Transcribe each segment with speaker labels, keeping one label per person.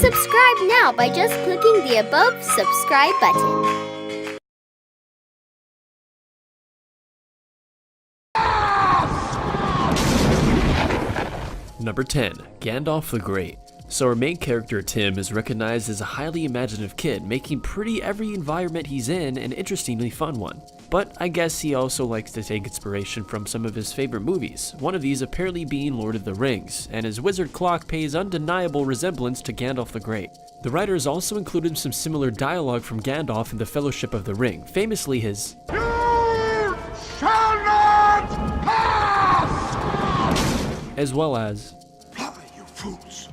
Speaker 1: Subscribe now by just clicking the above subscribe button.
Speaker 2: Number 10. Gandalf the Great. So our main character Tim is recognized as a highly imaginative kid, making pretty every environment he's in an interestingly fun one. But I guess he also likes to take inspiration from some of his favorite movies, one of these apparently being Lord of the Rings, and his wizard clock pays undeniable resemblance to Gandalf the Great. The writers also included some similar dialogue from Gandalf in the Fellowship of the Ring, famously his "You shall not pass!" as well as
Speaker 3: you fools.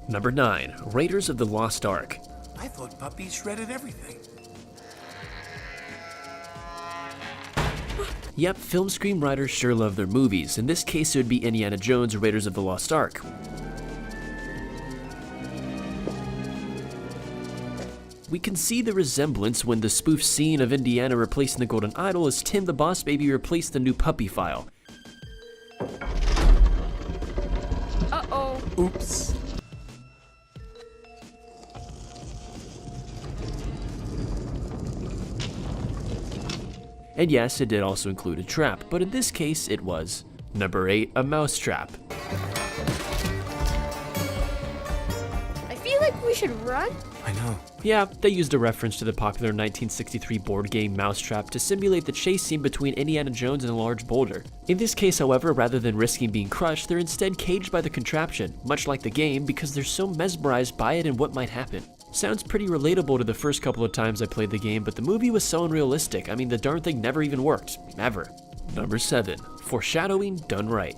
Speaker 2: Number 9. Raiders of the Lost Ark.
Speaker 3: I thought puppies shredded everything.
Speaker 2: Yep, film screenwriters sure love their movies. In this case, it would be Indiana Jones or Raiders of the Lost Ark. We can see the resemblance when the spoof scene of Indiana replacing the golden idol as Tim the Boss Baby replaced the new puppy file.
Speaker 1: Uh-oh.
Speaker 3: Oops.
Speaker 2: And yes, it did also include a trap, but in this case it was number 8, a mouse trap.
Speaker 1: I feel like we should run.
Speaker 3: I know.
Speaker 2: Yeah, they used a reference to the popular 1963 board game Mousetrap to simulate the chase scene between Indiana Jones and a large boulder. In this case, however, rather than risking being crushed, they're instead caged by the contraption, much like the game, because they're so mesmerized by it and what might happen. Sounds pretty relatable to the first couple of times I played the game, but the movie was so unrealistic. I mean, the darn thing never even worked. Ever. Number 7. Foreshadowing done right.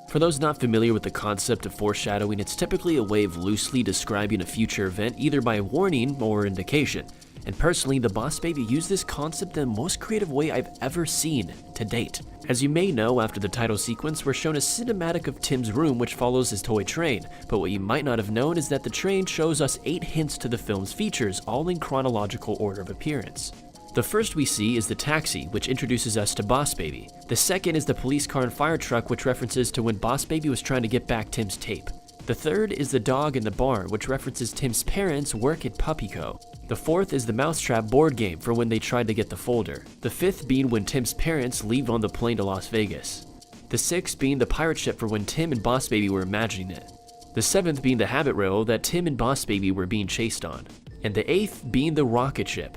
Speaker 2: For those not familiar with the concept of foreshadowing, it's typically a way of loosely describing a future event either by warning or indication. And personally, the Boss Baby used this concept in the most creative way I've ever seen to date. As you may know, after the title sequence, we're shown a cinematic of Tim's room which follows his toy train, but what you might not have known is that the train shows us 8 hints to the film's features, all in chronological order of appearance. The first we see is the taxi, which introduces us to Boss Baby. The second is the police car and fire truck, which references to when Boss Baby was trying to get back Tim's tape. The third is the dog in the barn, which references Tim's parents' work at Puppy Co. The fourth is the Mousetrap board game for when they tried to get the folder. The fifth being when Tim's parents leave on the plane to Las Vegas. The sixth being the pirate ship for when Tim and Boss Baby were imagining it. The seventh being the habit rail that Tim and Boss Baby were being chased on. And the eighth being the rocket ship.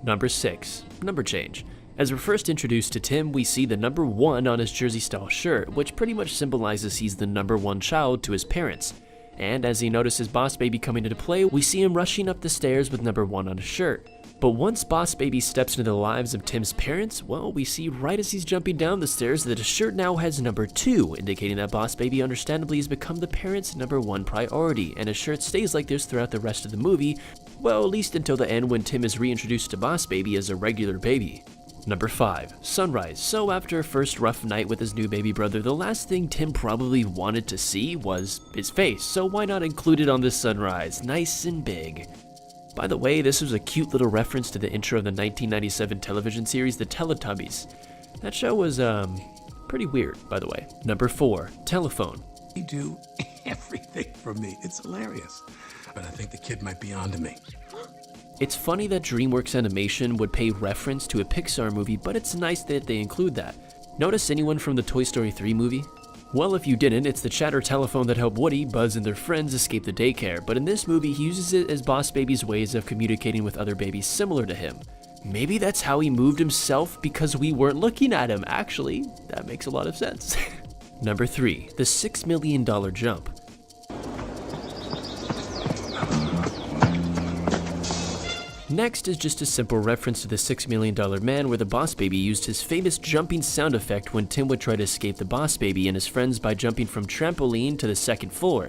Speaker 2: Number 6. Number change. As we're first introduced to Tim, we see the number 1 on his jersey-style shirt, which pretty much symbolizes he's the number 1 child to his parents. And as he notices Boss Baby coming into play, we see him rushing up the stairs with number 1 on his shirt. But once Boss Baby steps into the lives of Tim's parents, well, we see right as he's jumping down the stairs that his shirt now has number 2, indicating that Boss Baby understandably has become the parents' number 1 priority, and his shirt stays like this throughout the rest of the movie, well, at least until the end when Tim is reintroduced to Boss Baby as a regular baby. Number 5. Sunrise. So after a first rough night with his new baby brother, the last thing Tim probably wanted to see was his face, so why not include it on this sunrise, nice and big. By the way, this was a cute little reference to the intro of the 1997 television series The Teletubbies. That show was, pretty weird, by the way. Number 4. Telephone.
Speaker 3: You do everything for me. It's hilarious. But I think the kid might be onto me.
Speaker 2: It's funny that DreamWorks Animation would pay reference to a Pixar movie, but it's nice that they include that. Notice anyone from the Toy Story 3 movie? Well, if you didn't, it's the chatter telephone that helped Woody, Buzz, and their friends escape the daycare, but in this movie he uses it as Boss Baby's ways of communicating with other babies similar to him. Maybe that's how he moved himself because we weren't looking at him. Actually, that makes a lot of sense. Number 3. The $6 million jump. Next is just a simple reference to the $6 Million Man where the Boss Baby used his famous jumping sound effect when Tim would try to escape the Boss Baby and his friends by jumping from trampoline to the 2nd floor.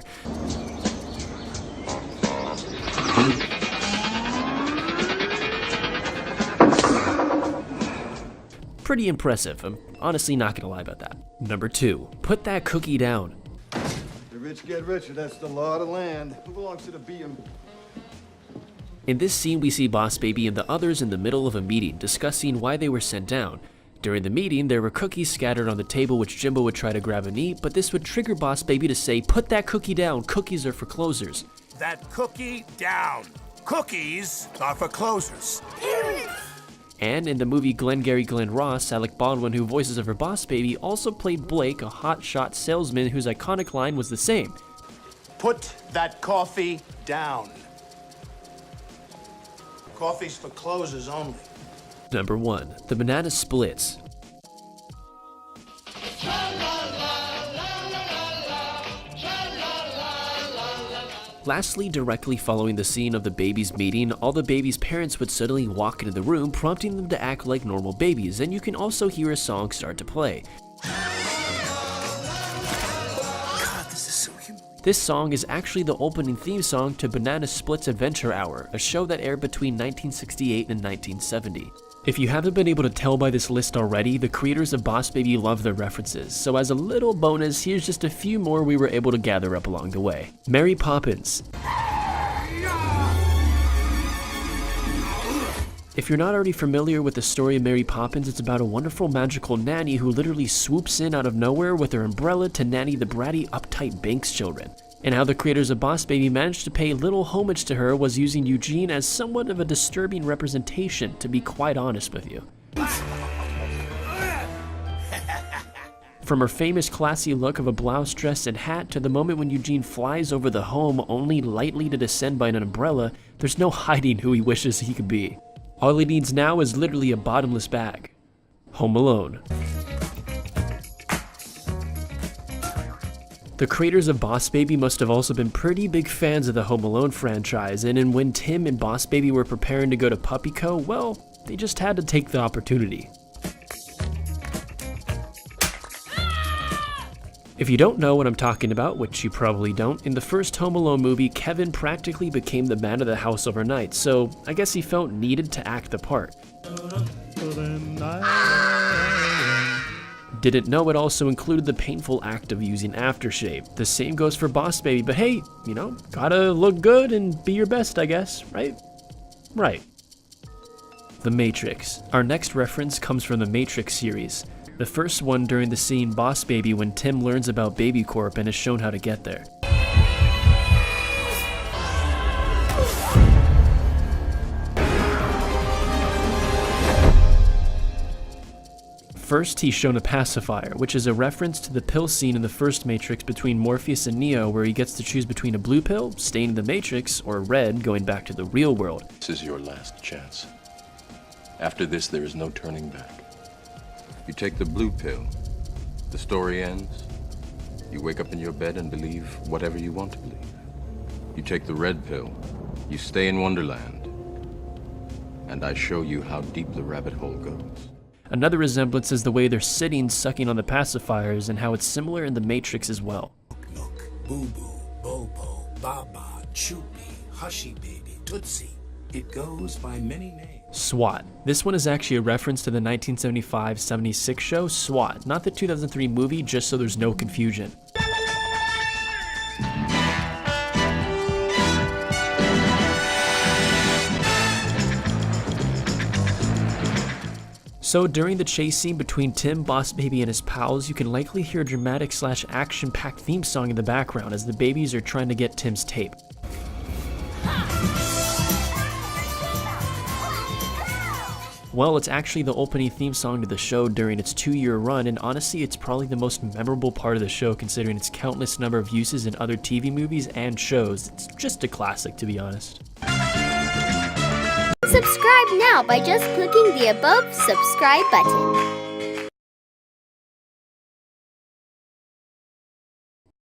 Speaker 2: Pretty impressive. I'm honestly not gonna lie about that. Number 2. Put that cookie down.
Speaker 4: The rich get richer, that's the law of the land. Who belongs to the BM?
Speaker 2: In this scene, we see Boss Baby and the others in the middle of a meeting discussing why they were sent down. During the meeting, there were cookies scattered on the table which Jimbo would try to grab and eat, but this would trigger Boss Baby to say, "Put that cookie down, cookies are for closers."
Speaker 5: That cookie down. Cookies are for closers.
Speaker 2: And in the movie Glengarry Glen Ross, Alec Baldwin, who voices over Boss Baby, also played Blake, a hotshot salesman whose iconic line was the same.
Speaker 5: Put that coffee down. Coffee's for closers only.
Speaker 2: Number 1. The Banana Splits. Lastly, directly following the scene of the babies' meeting, all the babies' parents would suddenly walk into the room, prompting them to act like normal babies, and you can also hear a song start to play.
Speaker 5: God, this is so humiliating.
Speaker 2: This song is actually the opening theme song to Banana Splits Adventure Hour, a show that aired between 1968 and 1970. If you haven't been able to tell by this list already, the creators of Boss Baby love their references, so as a little bonus, here's just a few more we were able to gather up along the way. Mary Poppins. If you're not already familiar with the story of Mary Poppins, it's about a wonderful magical nanny who literally swoops in out of nowhere with her umbrella to nanny the bratty, uptight Banks children. And how the creators of Boss Baby managed to pay little homage to her was using Eugene as somewhat of a disturbing representation, to be quite honest with you. From her famous classy look of a blouse, dress, and hat to the moment when Eugene flies over the home only lightly to descend by an umbrella, there's no hiding who he wishes he could be. All he needs now is literally a bottomless bag. Home Alone. The creators of Boss Baby must have also been pretty big fans of the Home Alone franchise, and when Tim and Boss Baby were preparing to go to Puppy Co., well, they just had to take the opportunity. If you don't know what I'm talking about, which you probably don't, in the first Home Alone movie, Kevin practically became the man of the house overnight, so I guess he felt needed to act the part. Didn't know it also included the painful act of using aftershave. The same goes for Boss Baby, but hey, you know, gotta look good and be your best, I guess, right? Right. The Matrix. Our next reference comes from the Matrix series. The first one during the scene Boss Baby when Tim learns about Baby Corp and is shown how to get there. First, he's shown a pacifier, which is a reference to the pill scene in the first Matrix between Morpheus and Neo, where he gets to choose between a blue pill, staying in the Matrix, or red, going back to the real world.
Speaker 6: This is your last chance. After this, there is no turning back. You take the blue pill, the story ends. You wake up in your bed and believe whatever you want to believe. You take the red pill, you stay in Wonderland, and I show you how deep the rabbit hole goes.
Speaker 2: Another resemblance is the way they're sitting sucking on the pacifiers and how it's similar in the Matrix as well.
Speaker 5: Look, boo-boo, bobo, baba, choopy, hushy baby, tootsie. It goes by many names.
Speaker 2: SWAT. This one is actually a reference to the 1975-76 show SWAT, not the 2003 movie, just so there's no confusion. So during the chase scene between Tim, Boss Baby, and his pals, you can likely hear a dramatic / action-packed theme song in the background as the babies are trying to get Tim's tape. Well, it's actually the opening theme song to the show during its 2-year run, and honestly, it's probably the most memorable part of the show considering its countless number of uses in other TV movies and shows. It's just a classic, to be honest.
Speaker 1: Subscribe now by just clicking the above subscribe button.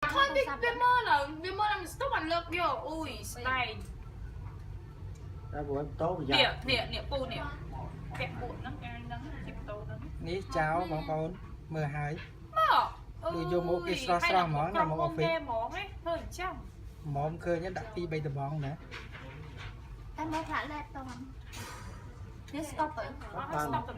Speaker 7: Con biết viêm mơ là stop ăn lợp vô. Ui, style. Nè,ปูnè. Kẹt bụi lắm, em nắng chụp tàu lắm.
Speaker 8: Ní cháo bóng bóng mưa hái.
Speaker 7: Mơ.
Speaker 8: Đưa vô một cái sro món là một ổ phí.
Speaker 7: Món ấy, hơi trong.
Speaker 8: Món khơi nhất đặt đi bây giờ bóng nữa.
Speaker 7: Em mới thả lên tàu. Nếu stop rồi. Stop rồi.